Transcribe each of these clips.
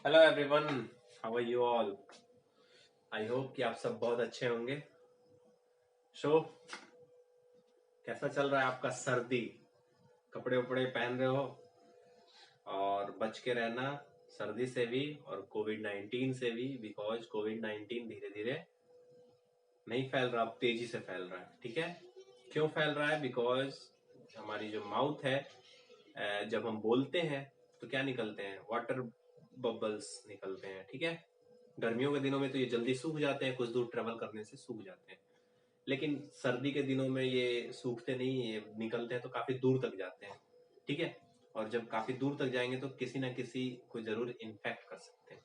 Hello everyone, how are you all. I hope कि आप सब बहुत अच्छे होंगे। सो कैसा चल रहा है आपका सर्दी? कपड़े उपड़े पहन रहे हो और बच के रहना सर्दी से भी और कोविड 19 से भी, बिकॉज कोविड 19 धीरे धीरे नहीं फैल रहा, अब तेजी से फैल रहा है। ठीक है, क्यों फैल रहा है? बिकॉज हमारी जो माउथ है, जब हम बोलते हैं तो क्या निकलते हैं? वाटर बबल्स निकलते हैं। ठीक है, गर्मियों के दिनों में तो ये जल्दी सूख जाते हैं, कुछ दूर ट्रेवल करने से सूख जाते हैं। लेकिन सर्दी के दिनों में ये सूखते नहीं, ये निकलते हैं तो काफी दूर तक जाते हैं। ठीक है, और जब काफी दूर तक जाएंगे तो किसी ना किसी को जरूर इन्फेक्ट कर सकते हैं।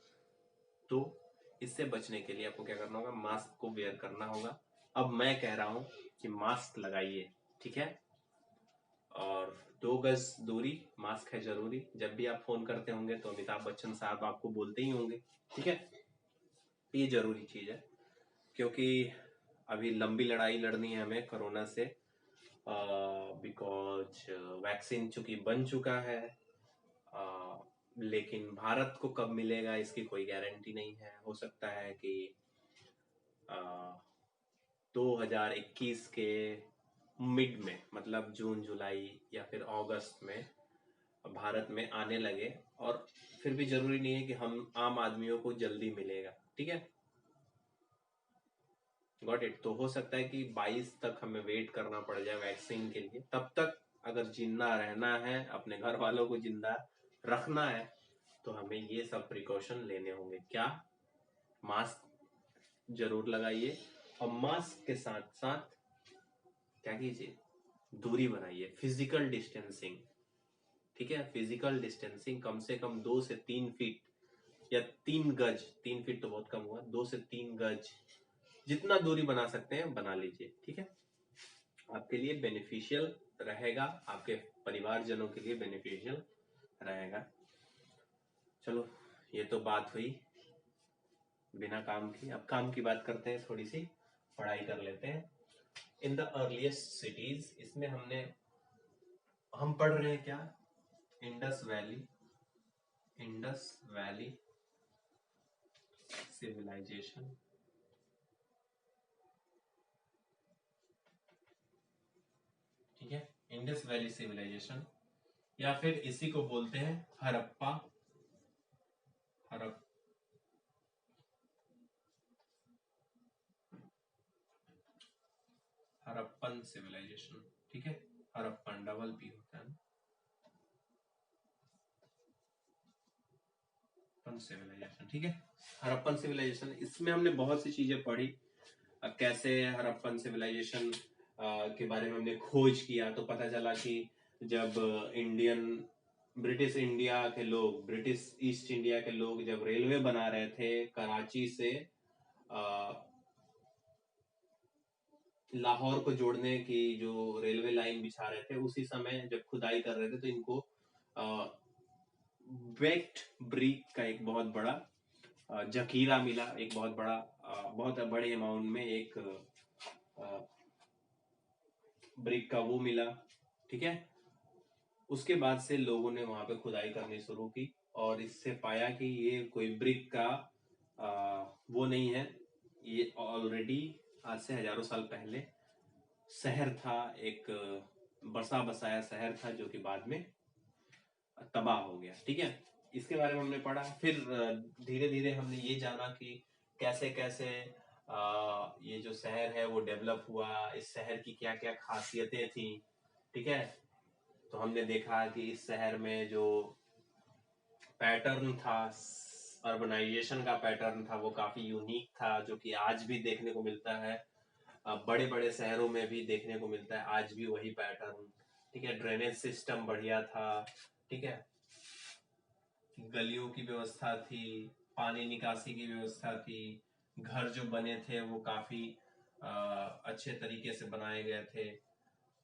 तो इससे बचने के लिए आपको क्या करना होगा? मास्क को वेयर करना होगा। अब मैं कह रहा हूं कि मास्क लगाइए। ठीक है, और 2 गज दूरी, मास्क है जरूरी। जब भी आप फोन करते होंगे तो अमिताभ बच्चन साहब आपको बोलते ही होंगे। ठीक है, ये जरूरी चीज है, क्योंकि अभी लंबी लड़ाई लड़नी है हमें कोरोना से। बिकॉज वैक्सीन चूंकि बन चुका है, लेकिन भारत को कब मिलेगा इसकी कोई गारंटी नहीं है। हो सकता है कि 2021 के मिड में, मतलब जून जुलाई या फिर अगस्त में भारत में आने लगे। और फिर भी जरूरी नहीं है कि हम आम आदमियों को जल्दी मिलेगा। ठीक है, गॉट इट। तो हो सकता है कि 22 तक हमें वेट करना पड़ जाए वैक्सीन के लिए। तब तक अगर जिंदा रहना है, अपने घर वालों को जिंदा रखना है, तो हमें ये सब प्रिकॉशन लेने होंगे। क्या? मास्क जरूर लगाइए, और मास्क के साथ साथ क्या कीजिए? दूरी बनाइए, फिजिकल डिस्टेंसिंग। ठीक है, फिजिकल डिस्टेंसिंग कम से कम 2 से 3 फीट या 3 गज। 3 फीट तो बहुत कम हुआ, 2 से 3 गज जितना दूरी बना सकते हैं बना लीजिए। ठीक है, आपके लिए बेनिफिशियल रहेगा, आपके परिवारजनों के लिए बेनिफिशियल रहेगा। चलो, ये तो बात हुई बिना काम की। अब काम की बात करते हैं, थोड़ी सी पढ़ाई कर लेते हैं। इन द अर्लीस्ट सिटीज, इसमें हम पढ़ रहे हैं क्या? Indus valley, Indus valley civilization. ठीक है, इंडस वैली सिविलाइजेशन, या फिर इसी को बोलते हैं हड़प्पा, हड़प हड़प्पन सिविलाइजेशन। ठीक है, हड़प्पन डबल पी होता है, हड़प्पन सिविलाइजेशन। ठीक है, हड़प्पन सिविलाइजेशन, इसमें हमने बहुत सी चीजें पढ़ी। कैसे हड़प्पन सिविलाइजेशन के बारे में हमने खोज किया, तो पता चला कि जब ब्रिटिश इंडिया के लोग, ब्रिटिश ईस्ट इंडिया के लोग जब रेलवे बना रहे थे कराची से लाहौर को जोड़ने की, जो रेलवे लाइन बिछा रहे थे, उसी समय जब खुदाई कर रहे थे तो इनको वेट ब्रिक का एक बहुत बड़ा जखीरा मिला। एक बहुत बड़ा, बहुत बड़े अमाउंट में एक ब्रिक का वो मिला। ठीक है, उसके बाद से लोगों ने वहां पे खुदाई करनी शुरू की, और इससे पाया कि ये कोई ब्रिक का वो नहीं है। ये ऑलरेडी आज से हजारों साल पहले शहर था, एक बसा बसाया शहर था, जो कि बाद में तबाह हो गया। ठीक है, इसके बारे में हमने पढ़ा। फिर धीरे धीरे हमने ये जाना कि कैसे कैसे ये जो शहर है वो डेवलप हुआ, इस शहर की क्या क्या खासियतें थी। ठीक है, तो हमने देखा कि इस शहर में जो पैटर्न था, अर्बनाइजेशन का पैटर्न था, वो काफी यूनिक था, जो कि आज भी देखने को मिलता है। बड़े बड़े शहरों में भी देखने को मिलता है आज भी वही पैटर्न। ठीक है, ड्रेनेज सिस्टम बढ़िया था। ठीक है, गलियों की व्यवस्था थी, पानी निकासी की व्यवस्था थी, घर जो बने थे वो काफी अच्छे तरीके से बनाए गए थे।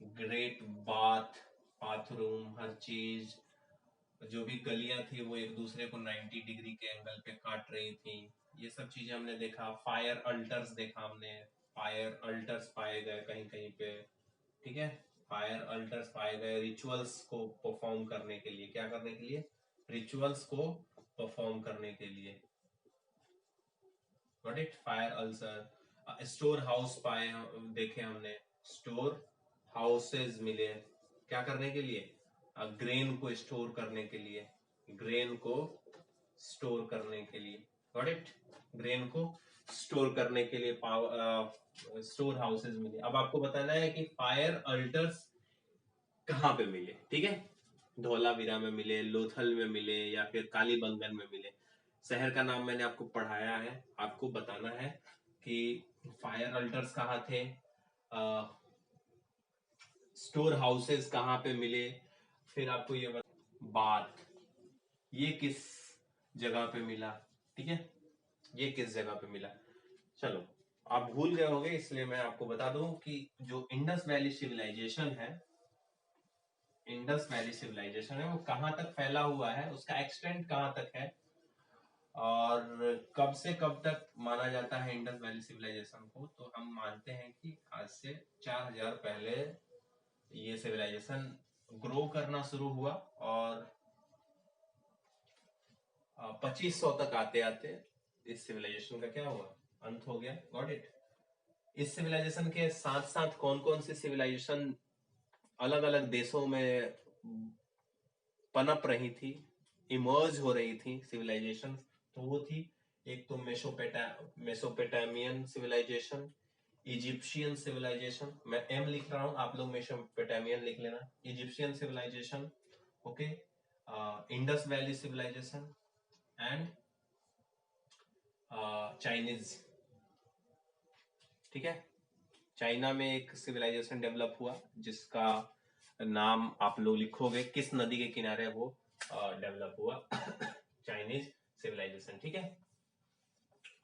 ग्रेट बाथ, बाथरूम, हर चीज। जो भी गलियां थी वो एक दूसरे को 90 डिग्री के एंगल पे काट रही थी। ये सब चीजें हमने देखा। फायर अल्टर्स देखा हमने, फायर अल्टर्स पाए गए कहीं कहीं पे। ठीक है, फायर अल्टर्स पाए गए रिचुअल्स को परफॉर्म करने के लिए। क्या करने के लिए? रिचुअल्स को परफॉर्म करने के लिए। Got it? Fire ulcer, store house पाए देखे हमने, स्टोर हाउसेज मिले क्या करने के लिए? ग्रेन को स्टोर करने के लिए, ग्रेन को स्टोर करने के लिए। Got it? ग्रेन को स्टोर करने के लिए पावर स्टोर हाउसेज मिले। अब आपको बताना है कि फायर अल्टर्स कहाँ पे मिले। ठीक है, धौलावीरा में मिले, लोथल में मिले, या फिर कालीबंगन में मिले। शहर का नाम मैंने आपको पढ़ाया है, आपको बताना है कि फायर अल्टर्स कहाँ थे, स्टोर हाउसेस कहाँ पे मिले, फिर आपको ये बात ये किस जगह पे मिला। ठीक है, ये किस जगह पे मिला। चलो, आप भूल गए होंगे इसलिए मैं आपको बता दूं कि जो इंडस वैली सिविलाइजेशन है, इंडस वैली सिविलाइजेशन है, वो कहाँ तक फैला हुआ है, उसका एक्सटेंट कहाँ तक है, और कब से कब तक माना जाता है इंडस वैली सिविलाइजेशन को। तो हम मानते हैं कि आज से 4000 पहले ये सिविलाइजेशन ग्रो करना शुरू हुआ, और 2500 तक आते आते इस सिविलाइजेशन का क्या हुआ, अंत हो गया। Got it? इस सिविलाइजेशन के साथ साथ कौन कौन सी सिविलाइजेशन अलग अलग देशों में पनप रही थी, इमर्ज हो रही थी सिविलाइजेशन, तो वो थी एक तो मेसोपोटामियन सिविलाइजेशन, इजिप्शियन सिविलाइजेशन, मैं एम लिख रहा हूं, आप लोग मेसोपोटामियन लिख लेना, Egyptian civilization, okay, Indus valley civilization and Chinese. ठीक है, चाइना में एक सिविलाइजेशन डेवलप हुआ जिसका नाम आप लोग लिखोगे, किस नदी के किनारे वो डेवलप हुआ, चाइनीज सिविलाइजेशन। ठीक है,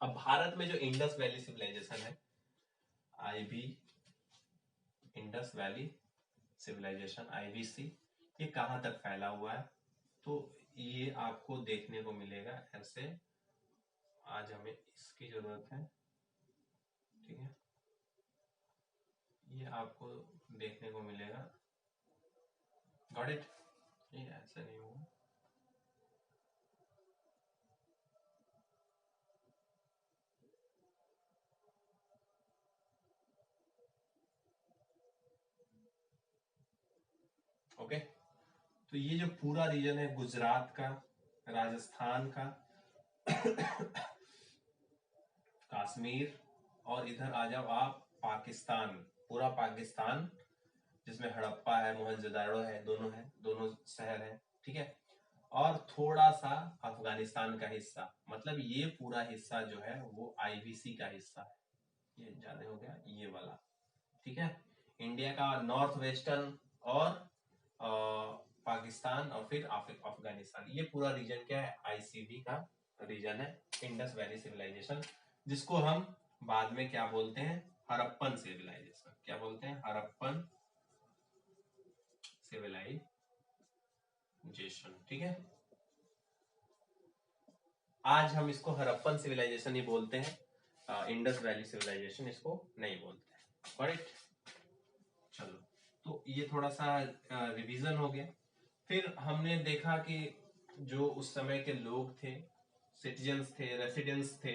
अब भारत में जो इंडस वैली सिविलाइजेशन है, IV, Indus valley civilisation, IVC, ये कहाँ तक फैला हुआ है, तो ये आपको देखने को मिलेगा ऐसे। आज हमें इसकी जरूरत है, ठीक है, ये आपको देखने को मिलेगा। Got it? ये ऐसा नहीं होगा, ओके। तो ये जो पूरा रीजन है गुजरात का, राजस्थान का, कश्मीर, और इधर आ जाओ आप पाकिस्तान, पूरा पाकिस्तान जिसमें हड़प्पा है, मोहनजोदाड़ो है, दोनों शहर है। ठीक है, और थोड़ा सा अफगानिस्तान का हिस्सा, मतलब ये पूरा हिस्सा जो है वो आईवीसी का हिस्सा है। ये ज्यादा हो गया ये वाला। ठीक है, इंडिया का नॉर्थ वेस्टर्न और पाकिस्तान और फिर अफगानिस्तान, ये पूरा रीजन क्या है, आईसीवी का रीजन है, इंडस वैली सिविलाइजेशन, जिसको हम बाद में क्या बोलते हैं, हड़प्पन सिविलाइजेशन। क्या बोलते हैं? हड़प्पन सिविलाइजेशन। ठीक है, आज हम इसको हड़प्पन सिविलाइजेशन ही बोलते हैं, इंडस वैली सिविलाइजेशन इसको नहीं बोलते हैं। करेक्ट? चलो, तो ये थोड़ा सा रिवीजन हो गया। फिर हमने देखा कि जो उस समय के लोग थे, सिटीजन्स थे, रेसिडेंट्स थे,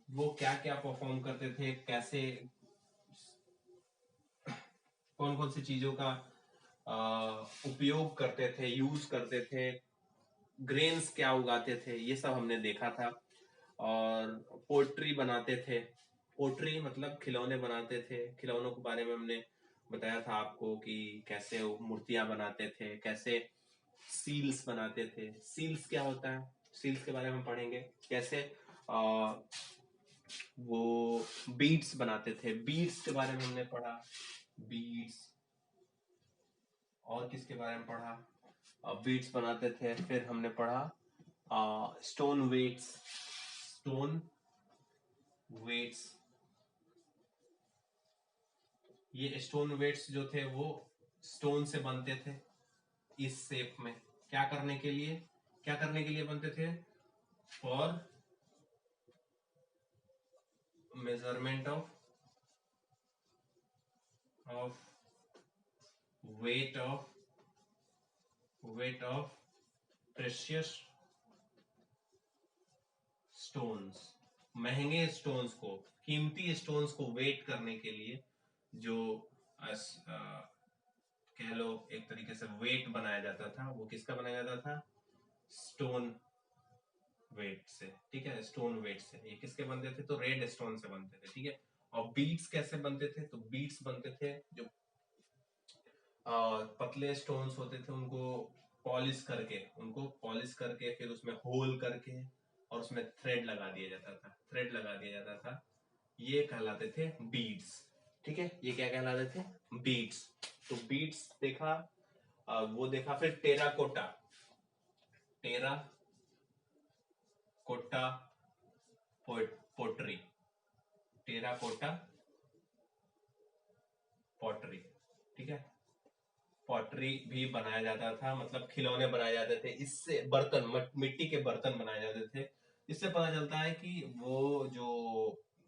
वो क्या क्या परफॉर्म करते थे, कैसे, कौन कौन सी चीजों का उपयोग करते थे, यूज करते थे, ग्रेन्स क्या उगाते थे, ये सब हमने देखा था। और पोट्री बनाते थे, पोट्री मतलब खिलौने बनाते थे, खिलौनों के बारे में हमने बताया था आपको कि कैसे वो मूर्तियां बनाते थे, कैसे सील्स बनाते थे। सील्स क्या होता है, सील्स के बारे में हम पढ़ेंगे। कैसे वो बीड्स बनाते थे, बीड्स के बारे में हमने पढ़ा, बीड्स। और किसके बारे में पढ़ा, बीड्स बनाते थे। फिर हमने पढ़ा स्टोन वेट्स, स्टोन वेट्स। ये स्टोन वेट्स जो थे वो स्टोन से बनते थे इस शेप में। क्या करने के लिए, क्या करने के लिए बनते थे? For measurement of weight of precious stones, महंगे स्टोन्स को, कीमती स्टोन्स को वेट करने के लिए जो कह लो एक तरीके से वेट बनाया जाता था, वो किसका बनाया जाता था? स्टोन वेट से, ठीक है, स्टोन वेट से। ये किसके बनते थे? तो रेड स्टोन से बनते थे, ठीक है। और बीट्स कैसे बनते थे? तो बीट्स बनते थे जो पतले स्टोन्स होते थे, उनको पॉलिश करके फिर उसमें होल करके और उसमें थ्रेड लगा दिया जाता था, ये कहलाते थे बीड्स, ठीक है। ये क्या कहलाते थे? बीड्स। तो बीड्स देखा, वो देखा। फिर टेराकोटा पोट्री, टेराकोटा पॉटरी, ठीक है। पॉटरी भी बनाया जाता था, मतलब खिलौने बनाए जाते थे इससे, बर्तन, मिट्टी के बर्तन बनाए जाते थे। इससे पता चलता है कि वो जो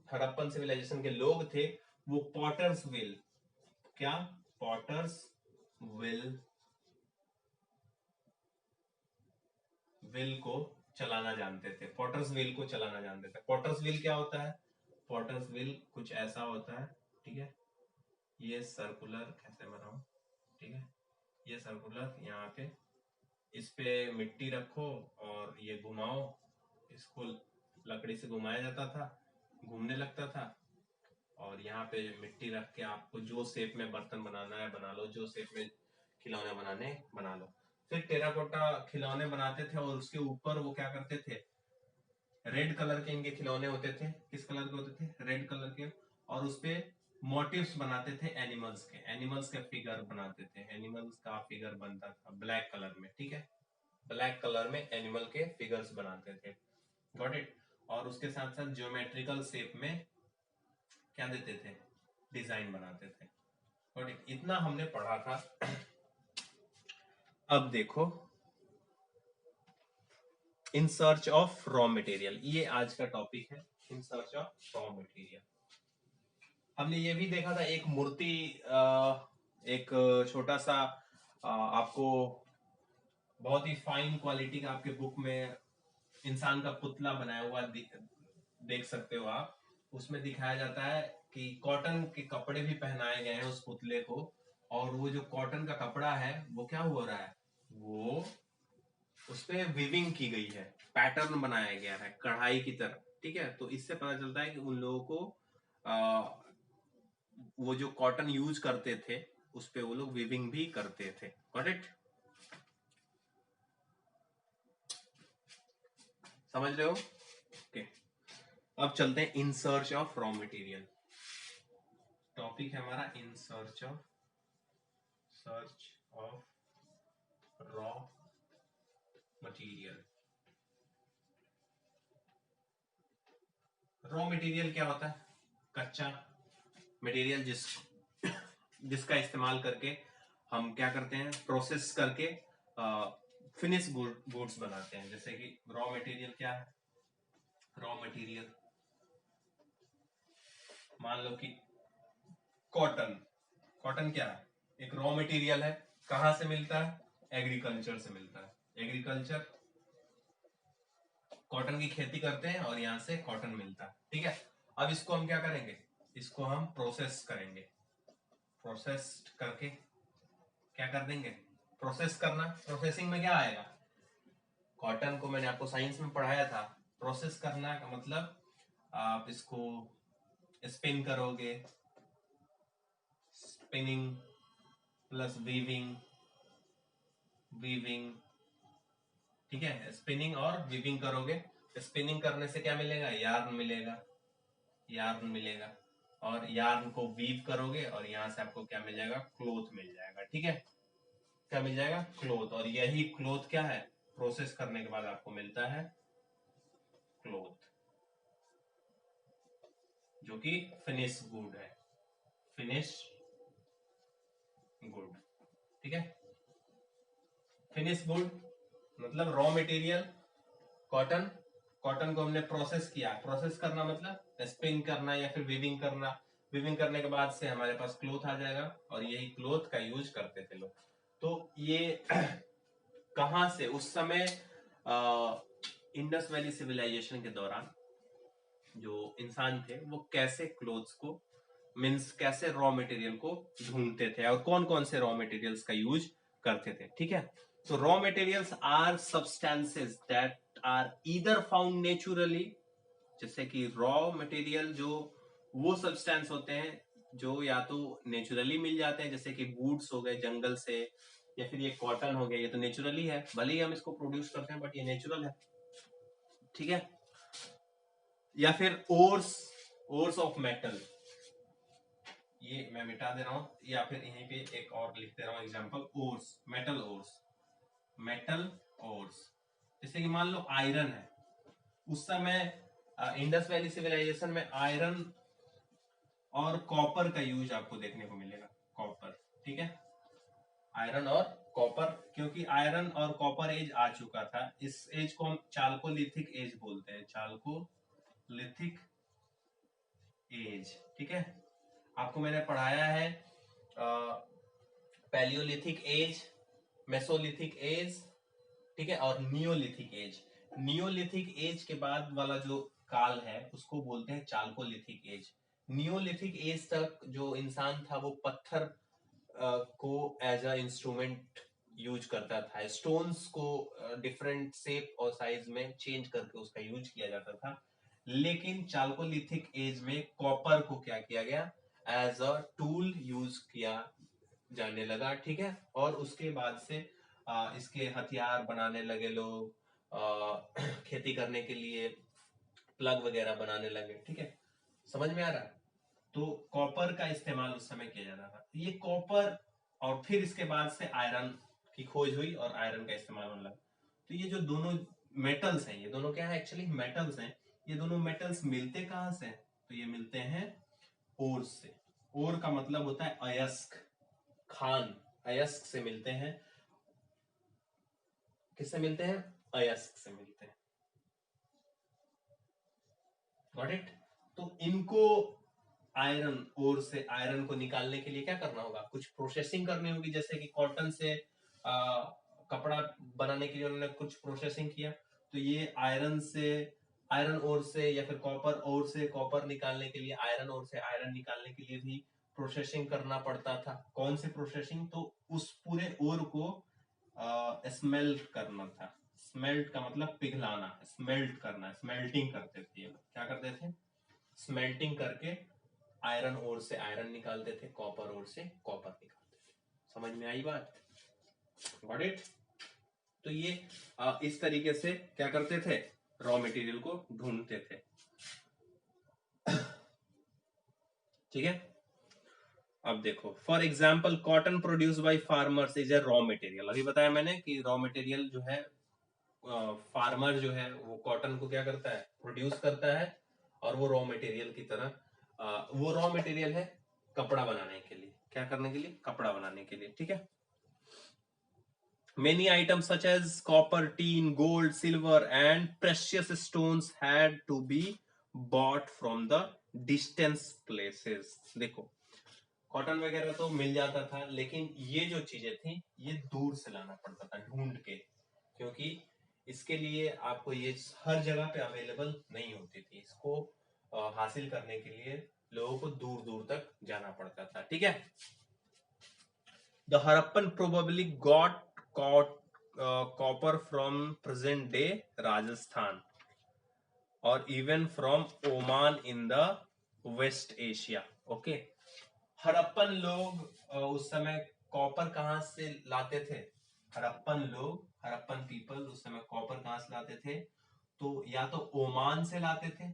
हड़प्पन सिविलाइजेशन के लोग थे, वो पॉटर्स विल, क्या? पॉटर्स विल को चलाना जानते थे। पॉटर्स व्हील को चलाना जानते थे। पॉटर्स व्हील क्या होता है? पॉटर्स व्हील कुछ ऐसा होता है, ठीक है। ये सर्कुलर कैसे बनाऊं, ठीक है, ये सर्कुलर, यहाँ पे इस पे मिट्टी रखो और ये घुमाओ, इसको लकड़ी से घुमाया जाता था, घूमने लगता था, और यहाँ पे मिट्टी रख के आपको जो शेप में बर्तन बनाना है बना लो, जो शेप में खिलौने बनाने बना लो। फिर टेराकोटा खिलौने बनाते थे और उसके ऊपर वो क्या करते थे? रेड कलर के इनके खिलौने होते थे। किस कलर के होते थे? रेड कलर के। और उसपे मोटिव्स बनाते थे एनिमल्स के फिगर बनाते थे। एनिमल्स का फिगर बनता था ब्लैक कलर में, ठीक है। ब्लैक कलर में एनिमल के फिगर्स बनाते थे, गॉट इट। और उसके साथ साथ ज्योमेट्रिकल शेप में क्या देते थे? डिजाइन बनाते थे, गॉट इट। इतना हमने पढ़ा था। अब देखो, in search of raw material, ये आज का टॉपिक है, in search of raw material. हमने ये भी देखा था एक मूर्ति, एक छोटा सा, आपको बहुत ही फाइन क्वालिटी का आपके बुक में इंसान का पुतला बनाया हुआ देख सकते हो आप। उसमें दिखाया जाता है कि कॉटन के कपड़े भी पहनाए गए हैं उस पुतले को, और वो जो कॉटन का कपड़ा है वो क्या हो रहा है? वो उसपे विविंग की गई है, पैटर्न बनाया गया है कढ़ाई की तरह, ठीक है। तो इससे पता चलता है कि उन लोगों को वो जो कॉटन यूज करते थे उस पे वो लोग विविंग भी करते थे, गॉट इट। समझ रहे हो? ओके। अब चलते हैं in search of raw material. Topic है हमारा in search of raw material. Raw material क्या होता है? कच्चा मटेरियल जिसका इस्तेमाल करके हम क्या करते हैं? प्रोसेस करके फिनिश गुड्स बनाते हैं। जैसे कि रॉ मटेरियल क्या है? रॉ मटेरियल मान लो कि कॉटन। कॉटन क्या है? एक रॉ मटेरियल है। कहां से मिलता है? एग्रीकल्चर से मिलता है। एग्रीकल्चर, कॉटन की खेती करते हैं और यहाँ से कॉटन मिलता है, ठीक है। अब इसको हम क्या करेंगे? इसको हम प्रोसेस करेंगे। प्रोसेस करके क्या कर देंगे? प्रोसेस करना, प्रोसेसिंग में क्या आएगा? कॉटन को मैंने आपको साइंस में पढ़ाया था, प्रोसेस करना का मतलब आप इसको स्पिन करोगे, स्पिनिंग प्लस वीविंग, वीविंग, ठीक है। स्पिनिंग और वीविंग करोगे। स्पिनिंग करने से क्या मिलेगा? यार्न मिलेगा, यार्न मिलेगा। और यार्न को वीव करोगे और यहाँ से आपको क्या मिल जाएगा? क्लोथ मिल जाएगा, ठीक है। क्या मिल जाएगा? क्लोथ। और यही क्लोथ क्या है? प्रोसेस करने के बाद आपको मिलता है क्लोथ, जो कि फिनिश गुड है, फिनिश गुड, ठीक है। फिनिश गुड मतलब रॉ मटेरियल कॉटन। कॉटन को हमने प्रोसेस किया। प्रोसेस करना मतलब स्पिन करना या फिर वीविंग करना। वीविंग करने के बाद से हमारे पास क्लोथ आ जाएगा और यही क्लोथ का यूज करते थे लोग। तो ये कहां से उस समय इंडस वैली सिविलाइजेशन के दौरान जो इंसान थे वो कैसे क्लोथ्स को मीन्स कैसे रॉ मटेरियल को ढूंढते थे और कौन कौन से रॉ मटेरियल्स का यूज करते थे, ठीक है। तो raw materials are substances that are either found naturally, जैसे कि रॉ मटेरियल जो वो सब्सटेंस होते हैं जो या तो नेचुरली मिल जाते हैं, जैसे कि वुड्स हो गए जंगल से, या फिर ये कॉटन हो गया, ये तो नेचुरली है, भले ही हम इसको प्रोड्यूस करते हैं बट ये नेचुरल है, ठीक है। या फिर ओर्स ऑफ मेटल, ये मैं मिटा दे रहा हूं, या फिर यहीं पे एक और लिख दे रहा हूं एग्जांपल, ओर्स, मेटल ओर्स। जैसे कि मान लो आयरन है, उस समय इंडस वैली सिविलाइजेशन में आयरन और कॉपर का यूज आपको देखने को मिलेगा, कॉपर, ठीक है, आयरन और कॉपर, क्योंकि आयरन और कॉपर एज आ चुका था। इस एज को हम चाल्कोलिथिक एज बोलते हैं, चाल्कोलिथिक एज, ठीक है। आपको मैंने पढ़ाया है पैलियोलिथिक एज, मेसोलिथिक एज, ठीक है, और नियोलिथिक एज। नियोलिथिक एज के बाद वाला जो काल है उसको बोलते हैं चाल्कोलिथिक एज। नियोलिथिक एज तक जो इंसान था वो पत्थर को एज अ इंस्ट्रूमेंट यूज करता था, स्टोन्स को डिफरेंट शेप और साइज में चेंज करके उसका यूज किया जाता था। लेकिन चाल्कोलिथिक एज में कॉपर को क्या किया गया, एज अ टूल यूज किया जाने लगा, ठीक है। और उसके बाद से इसके हथियार बनाने लगे लोग, खेती करने के लिए प्लग वगैरह बनाने लगे, ठीक है, समझ में आ रहा है। तो कॉपर का इस्तेमाल उस समय किया जाता था, ये कॉपर, और फिर इसके बाद से आयरन की खोज हुई और आयरन का इस्तेमाल होने लगा। तो ये जो दोनों मेटल्स हैं, ये दोनों क्या है, एक्चुअली मेटल्स हैं। ये दोनों मेटल्स मिलते कहां से, तो ये मिलते हैं ओर से। ओर का मतलब होता है अयस्क, खान, अयस्क से मिलते हैं। किससे मिलते हैं, अयस्क से मिलते हैं, गॉट इट। तो इनको आयरन ओर से आयरन को निकालने के लिए क्या करना होगा, कुछ प्रोसेसिंग करनी होगी, जैसे कि कॉटन से कपड़ा बनाने के लिए उन्होंने कुछ प्रोसेसिंग किया, तो ये आयरन ओर से या फिर कॉपर ओर से कॉपर निकालने के लिए, आयरन ओर से आयरन निकालने के लिए भी प्रोसेसिंग करना पड़ता था। कौन सी प्रोसेसिंग, तो उस पूरे ओर को स्मेल्ट करना था। स्मेल्ट का मतलब पिघलाना, स्मेल्ट करना, स्मेल्टिंग करते थे ये लोग, क्या करते थे, स्मेल्टिंग करके आयरन ओर से आयरन निकालते थे, कॉपर ओर से कॉपर निकालते थे। समझ में आई बात, गॉट इट। तो ये इस तरीके से क्या करते थे, रॉ मटेरियल को ढूंढते थे, ठीक है। अब देखो, for example cotton produce by farmers is a raw material. अभी बताया मैंने कि रॉ मटेरियल जो है, फार्मर जो है वो कॉटन को क्या करता है, प्रोड्यूस करता है, और वो रॉ मटेरियल की तरह वो रॉ मटेरियल है कपड़ा बनाने के लिए, क्या करने के लिए, कपड़ा बनाने के लिए, ठीक है। Many items such as copper, tin, gold, silver and precious stones had to be bought from the distant places। देखो, कॉटन वगैरह तो मिल जाता था, लेकिन ये जो चीजें थी ये दूर से लाना पड़ता था ढूंढ के, क्योंकि इसके लिए आपको ये हर जगह पे अवेलेबल नहीं होती थी। इसको हासिल करने के लिए लोगों को दूर दूर तक जाना पड़ता था, ठीक है। The Harappan probably got copper from present day Rajasthan or even from Oman in the West Asia। Okay, Harappan लोग उस समय कॉपर कहां से लाते थे, हड़प्पन पीपल उस समय कॉपर कहां से लाते थे, तो या तो ओमान से लाते थे,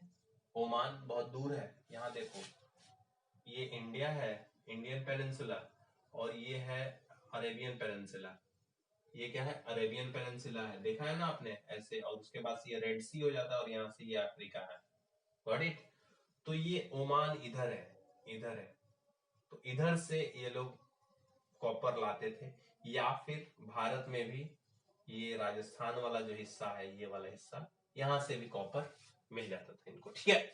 ओमान बहुत दूर है, यहाँ देखो ये इंडिया है, इंडियन पेनिनसुला, और ये है अरेबियन पेनिनसुला, ये क्या है, अरेबियन पेनिनसुला है, देखा है ना आपने ऐसे, और उसके बाद से ये रेड सी हो जाता है और यहाँ से ये अफ्रीका है, गॉट इट। तो ये ओमान इधर है, इधर है, तो इधर से ये लोग कॉपर लाते थे, या फिर भारत में भी ये राजस्थान वाला जो हिस्सा है, ये वाला हिस्सा, यहाँ से भी कॉपर मिल जाता था इनको, ठीक है,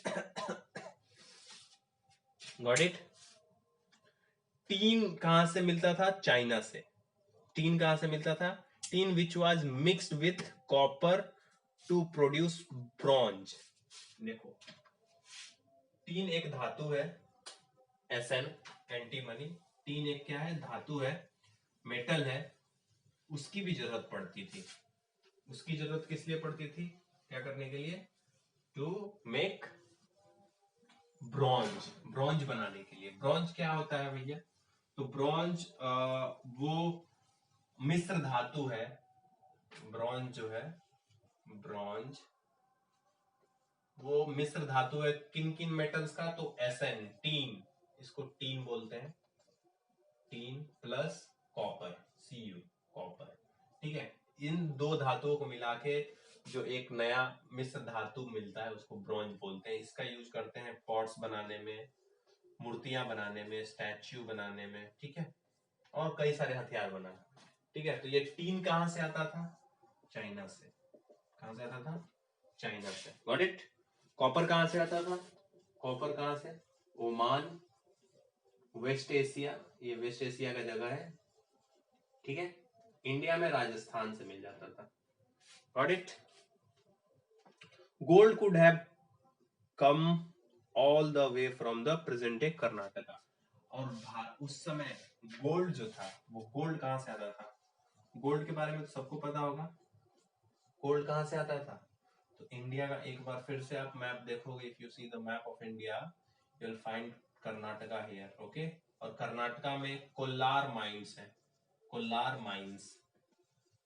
गॉट इट। टीन कहां से मिलता था, चाइना से। टीन कहां से मिलता था, tin which was mixed with copper two produce bronze. देखो, टीन एक धातु है, Sn, एंटीमनी। टीन एक क्या है? धातु है, मेटल है। उसकी भी जरूरत पड़ती थी। उसकी जरूरत किस लिए पड़ती थी? क्या करने के लिए? टू मेक ब्रॉन्ज, ब्रॉन्ज बनाने के लिए। ब्रॉन्ज क्या होता है भैया? तो ब्रॉन्ज वो मिश्र धातु है। ब्रॉन्ज जो है, ब्रॉन्ज वो मिश्र धातु है किन किन मेटल्स का? तो Sn, टीन, इसको टीन बोलते हैं। Tin plus copper, Cu, copper. ठीक है, इन दो धातुओं को मिला के जो एक नया मिश्र धातु मिलता है उसको ब्रॉन्ज बोलते हैं। इसका यूज करते हैं पॉट्स बनाने में, मूर्तियां बनाने में, स्टैच्यू बनाने में। ठीक है, और कई सारे हथियार बनाना। ठीक है, तो ये टीन कहां से आता था? चाइना से। कहां से आता था? चाइना से। Got it? कॉपर कहां से आता था? कॉपर कहां से? ओमान, वेस्ट एशिया, ये वेस्ट एशिया का जगह है। ठीक है, इंडिया में राजस्थान से मिल जाता था। Got it? Gold could have come all the way from the present day Karnataka. और उस समय गोल्ड जो था, वो गोल्ड कहां से आता था? गोल्ड के बारे में तो सबको पता होगा। गोल्ड कहां से आता था? तो इंडिया का, एक बार फिर से आप मैप देखोगे, if you see the map of India you will find Karnataka here. Okay, और कर्नाटका में कोलार माइंस है। कोलार माइंस,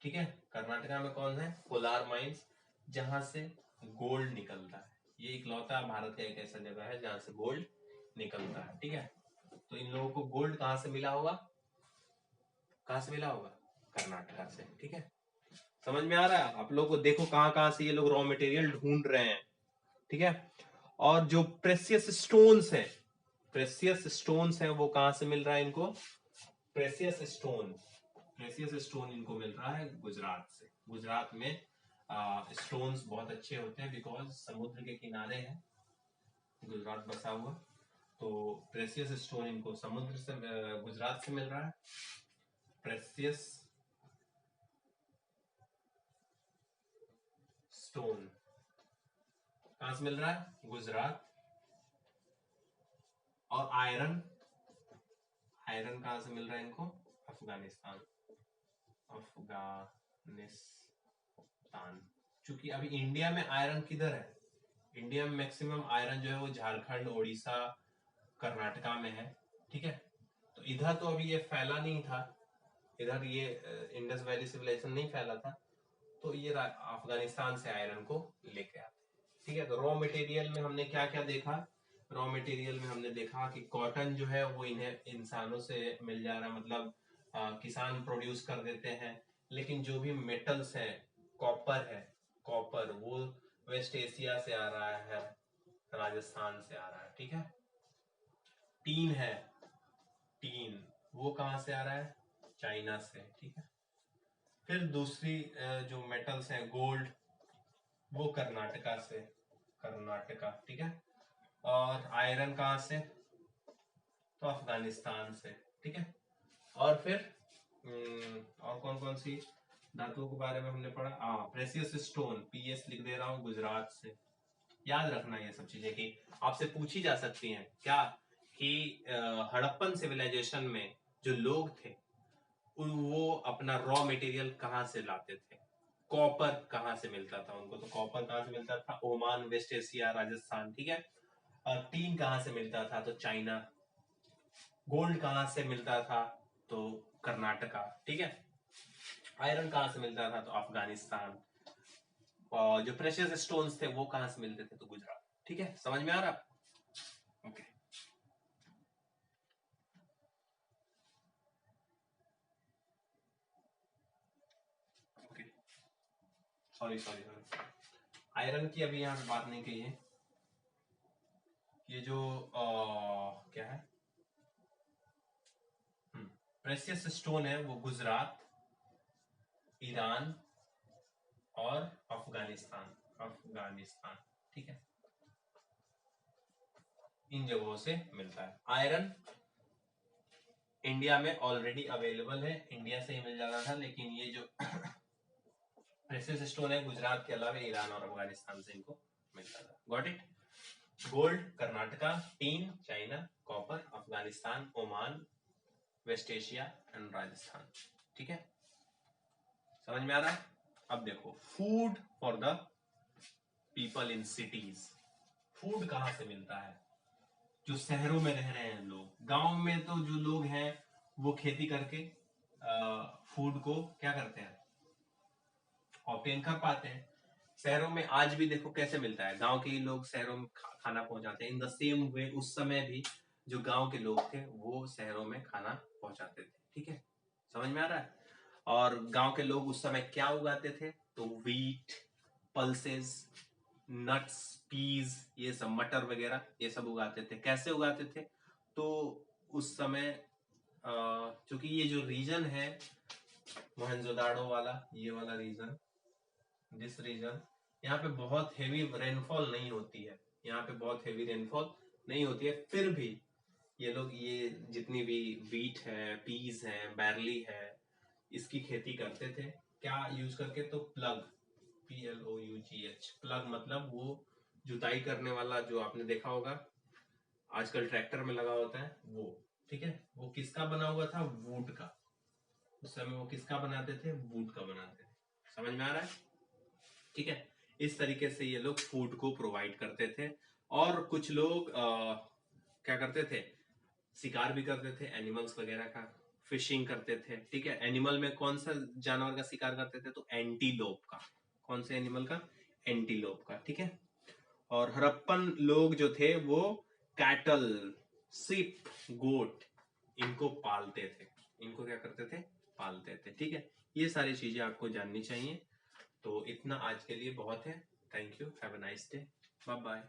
ठीक है, कर्नाटका में कौन है? कोलार माइंस, जहां से गोल्ड निकलता है। ये इकलौता भारत का एक ऐसा जगह है जहां से गोल्ड निकलता है। ठीक है, तो इन लोगों को गोल्ड कहां से मिला होगा? कहां से मिला होगा? कर्नाटका से। ठीक है, समझ में आ रहा है आप लोगों को? देखो कहां कहां से ये लोग रॉ मटेरियल ढूंढ रहे हैं। ठीक है, और जो प्रेसियस स्टोन्स है, प्रेसियस स्टोन्स है, वो कहां से मिल रहा है इनको? प्रेसियस स्टोन, प्रेसियस स्टोन इनको मिल रहा है गुजरात से। गुजरात में स्टोन्स बहुत अच्छे होते हैं बिकॉज समुद्र के किनारे है गुजरात बसा हुआ। तो प्रेसियस स्टोन इनको समुद्र से, गुजरात से मिल रहा है। प्रेसियस स्टोन कहां से मिल रहा है? गुजरात। और आयरन, आयरन कहां से मिल रहा है इनको? अफगानिस्तान, अफगानिस्तान। क्योंकि अभी इंडिया में आयरन किधर है? इंडिया में मैक्सिमम आयरन जो है वो झारखंड, उड़ीसा, कर्नाटका में है। ठीक है, तो इधर तो अभी ये फैला नहीं था, इधर ये इंडस वैली सिविलाइजेशन नहीं फैला था, तो ये अफगानिस्तान से आयरन को लेके आते। ठीक है, तो रॉ मटेरियल में हमने क्या क्या देखा? रॉ मटेरियल में हमने देखा कि कॉटन जो है वो इन्हें इंसानों से मिल जा रहा है, मतलब किसान प्रोड्यूस कर देते हैं। लेकिन जो भी मेटल्स है, कॉपर है, कॉपर वो वेस्ट एशिया से आ रहा है, राजस्थान से आ रहा है। ठीक है, टीन है, टीन वो कहां से आ रहा है? चाइना से। ठीक है, फिर दूसरी जो मेटल्स हैं, गोल्ड, वो कर्नाटका से, कर्नाटका। ठीक है, और आयरन कहां से? तो अफगानिस्तान से। ठीक है, और फिर और कौन कौन सी धातुओं के बारे में हमने पढ़ा? प्रेसियस स्टोन, पीएस लिख दे रहा हूं, गुजरात से। याद रखना ये सब चीजें कि आपसे पूछी जा सकती हैं क्या, कि हड़प्पन सिविलाइजेशन में जो लोग थे वो अपना रॉ मटेरियल कहां से लाते थे? कॉपर कहां से मिलता था उनको? तो कॉपर कहां से मिलता था? Oman, west Asia, Rajasthan. ठीक है, और टीन कहां से मिलता था? तो चाइना। गोल्ड कहां से मिलता था? तो कर्नाटका। ठीक है, आयरन कहां से मिलता था? तो अफगानिस्तान। और जो प्रेशियस स्टोन्स थे वो कहां से मिलते थे? तो गुजरात। ठीक है, समझ में आ रहा? Okay, okay, sorry sorry sorry, iron की अभी यहाँ पे बात नहीं की है। ये जो क्या है, प्रेशियस स्टोन है, वो गुजरात, ईरान और अफगानिस्तान, अफगानिस्तान। ठीक है, इन जगहों से मिलता है। आयरन इंडिया में ऑलरेडी अवेलेबल है, इंडिया से ही मिल जाता था, लेकिन ये जो प्रेसियस स्टोन है गुजरात के अलावा ईरान और अफगानिस्तान से इनको मिलता था। Got it. Gold Karnataka, tin China, copper Afghanistan, Oman, west Asia and Rajasthan. ठीक है, समझ में आ रहा है। अब देखो food for the people in cities. Food कहां से मिलता है? जो शहरों में रह रहे हैं लोग। गांव में तो जो लोग हैं वो खेती करके फूड को क्या करते हैं, ऑब्टेन कर पाते हैं। शहरों में आज भी देखो कैसे मिलता है, गांव के ही लोग शहरों में खाना पहुंचाते हैं। इन द सेम वे उस समय भी जो गांव के लोग थे वो शहरों में खाना पहुंचाते थे। ठीक है, समझ में आ रहा है। और गांव के लोग उस समय क्या उगाते थे? तो व्हीट, पल्सेस, नट्स, पीज, ये सब मटर वगैरह ये सब उगाते थे। कैसे उगाते थे? तो उस समय क्योंकि ये जो रीजन है मोहनजोदाड़ो वाला, ये वाला रीजन, दिस रीजन, यहाँ पे बहुत हेवी रेनफॉल नहीं होती है। यहाँ पे बहुत हेवी रेनफॉल नहीं होती है, फिर भी ये लोग ये जितनी भी व्हीट है, पीज है, बैरली है, इसकी खेती करते थे। क्या यूज करके? तो प्लग, PLOUGH, प्लग मतलब वो जुताई करने वाला जो आपने देखा होगा आजकल ट्रैक्टर में लगा होता है वो। ठीक है, वो किसका बना हुआ था? वुड का। उस समय वो किसका बनाते थे? वुड का बनाते थे। समझ में आ रहा है। ठीक है, इस तरीके से ये लोग फूड को प्रोवाइड करते थे। और कुछ लोग क्या करते थे? शिकार भी करते थे एनिमल्स वगैरह का, फिशिंग करते थे। ठीक है, एनिमल में कौन सा जानवर का शिकार करते थे? तो एंटीलोप का। कौन से एनिमल का? एंटीलोप का। ठीक है, और हड़प्पन लोग जो थे वो कैटल, सिप, गोट, इनको पालते थे। इनको क्या करते थे? पालते थे। ठीक है, ये सारी चीजें आपको जाननी चाहिए। तो इतना आज के लिए बहुत है। Thank you, have a nice day, bye bye.